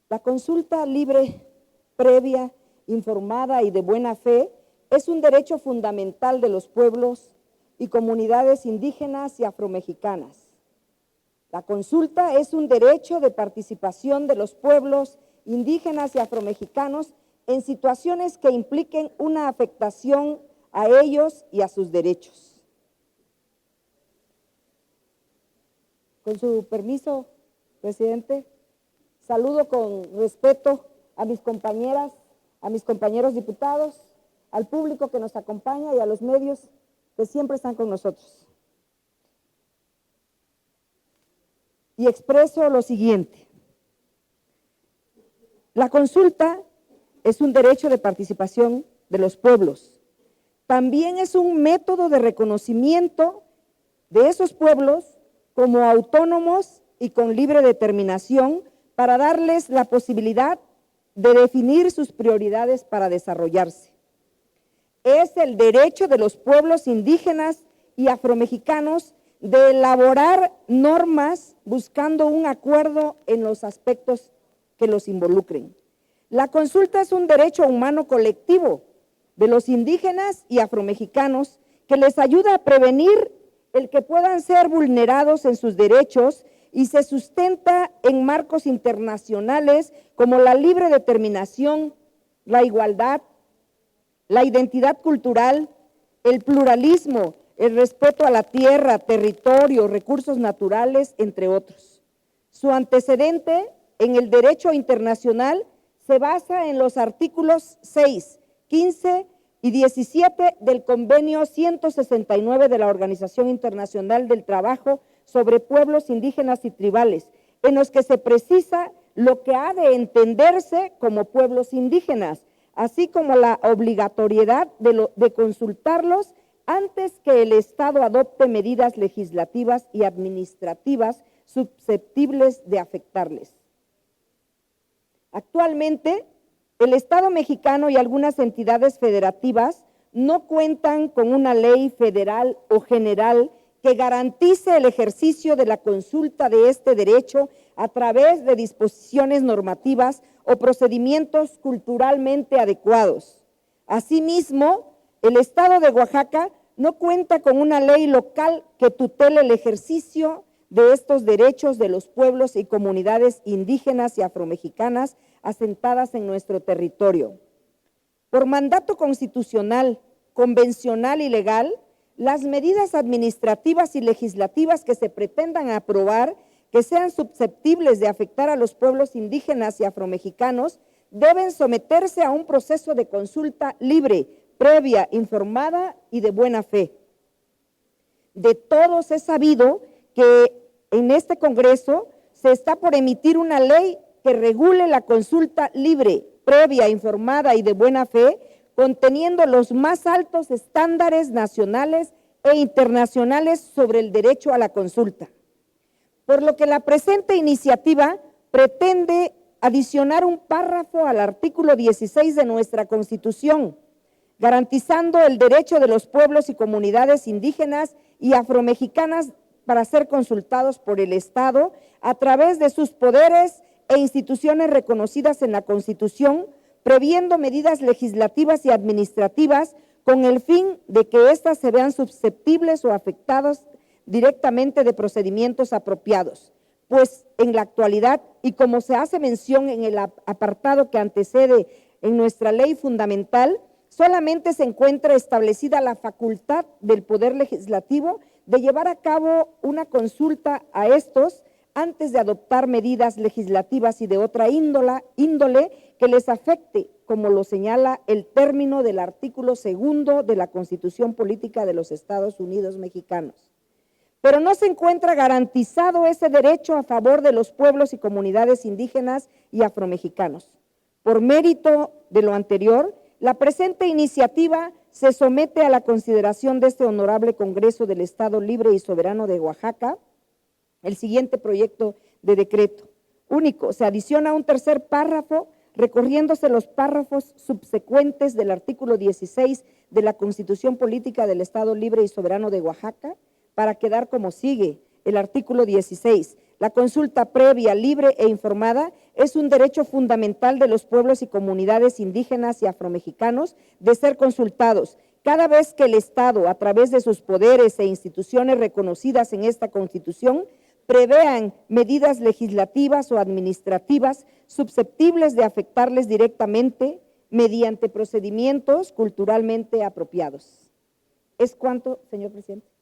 La consulta libre, previa, informada y de buena fe es un derecho fundamental de los pueblos y comunidades indígenas y afromexicanas. La consulta es un derecho de participación de los pueblos indígenas y afromexicanos en situaciones que impliquen una afectación a ellos y a sus derechos. Con su permiso, presidente, saludo con respeto a mis compañeras, a mis compañeros diputados, al público que nos acompaña y a los medios que siempre están con nosotros. Y expreso lo siguiente. La consulta es un derecho de participación de los pueblos. También es un método de reconocimiento de esos pueblos como autónomos y con libre determinación para darles la posibilidad de definir sus prioridades para desarrollarse. Es el derecho de los pueblos indígenas y afromexicanos de elaborar normas buscando un acuerdo en los aspectos que los involucren. La consulta es un derecho humano colectivo de los indígenas y afromexicanos que les ayuda a prevenir el que puedan ser vulnerados en sus derechos y se sustenta en marcos internacionales como la libre determinación, la igualdad, la identidad cultural, el pluralismo, el respeto a la tierra, territorio, recursos naturales, entre otros. Su antecedente en el derecho internacional se basa en los artículos 6, 15 y 17 del Convenio 169 de la Organización Internacional del Trabajo sobre Pueblos Indígenas y Tribales, en los que se precisa lo que ha de entenderse como pueblos indígenas, así como la obligatoriedad de consultarlos antes que el Estado adopte medidas legislativas y administrativas susceptibles de afectarles. Actualmente, el Estado mexicano y algunas entidades federativas no cuentan con una ley federal o general que garantice el ejercicio de la consulta de este derecho a través de disposiciones normativas o procedimientos culturalmente adecuados. Asimismo, el Estado de Oaxaca no cuenta con una ley local que tutele el ejercicio de estos derechos de los pueblos y comunidades indígenas y afromexicanas asentadas en nuestro territorio. Por mandato constitucional, convencional y legal, las medidas administrativas y legislativas que se pretendan aprobar que sean susceptibles de afectar a los pueblos indígenas y afromexicanos deben someterse a un proceso de consulta libre, previa, informada y de buena fe. De todos es sabido que en este Congreso se está por emitir una ley que regule la consulta libre, previa, informada y de buena fe, conteniendo los más altos estándares nacionales e internacionales sobre el derecho a la consulta. Por lo que la presente iniciativa pretende adicionar un párrafo al artículo 16 de nuestra Constitución, garantizando el derecho de los pueblos y comunidades indígenas y afromexicanas para ser consultados por el Estado a través de sus poderes e instituciones reconocidas en la Constitución, previendo medidas legislativas y administrativas con el fin de que éstas se vean susceptibles o afectadas directamente de procedimientos apropiados. Pues en la actualidad, y como se hace mención en el apartado que antecede en nuestra ley fundamental, solamente se encuentra establecida la facultad del Poder Legislativo de llevar a cabo una consulta a estos antes de adoptar medidas legislativas y de otra índole que les afecte, como lo señala el término del artículo 2 de la Constitución Política de los Estados Unidos Mexicanos. Pero no se encuentra garantizado ese derecho a favor de los pueblos y comunidades indígenas y afromexicanos. Por mérito de lo anterior, la presente iniciativa se somete a la consideración de este honorable Congreso del Estado Libre y Soberano de Oaxaca el siguiente proyecto de decreto. Único, se adiciona un tercer párrafo recorriéndose los párrafos subsecuentes del artículo 16 de la Constitución Política del Estado Libre y Soberano de Oaxaca para quedar como sigue. El artículo 16. La consulta previa, libre e informada es un derecho fundamental de los pueblos y comunidades indígenas y afromexicanos de ser consultados. Cada vez que el Estado, a través de sus poderes e instituciones reconocidas en esta Constitución, prevean medidas legislativas o administrativas susceptibles de afectarles directamente mediante procedimientos culturalmente apropiados. ¿Es cuánto, señor presidente?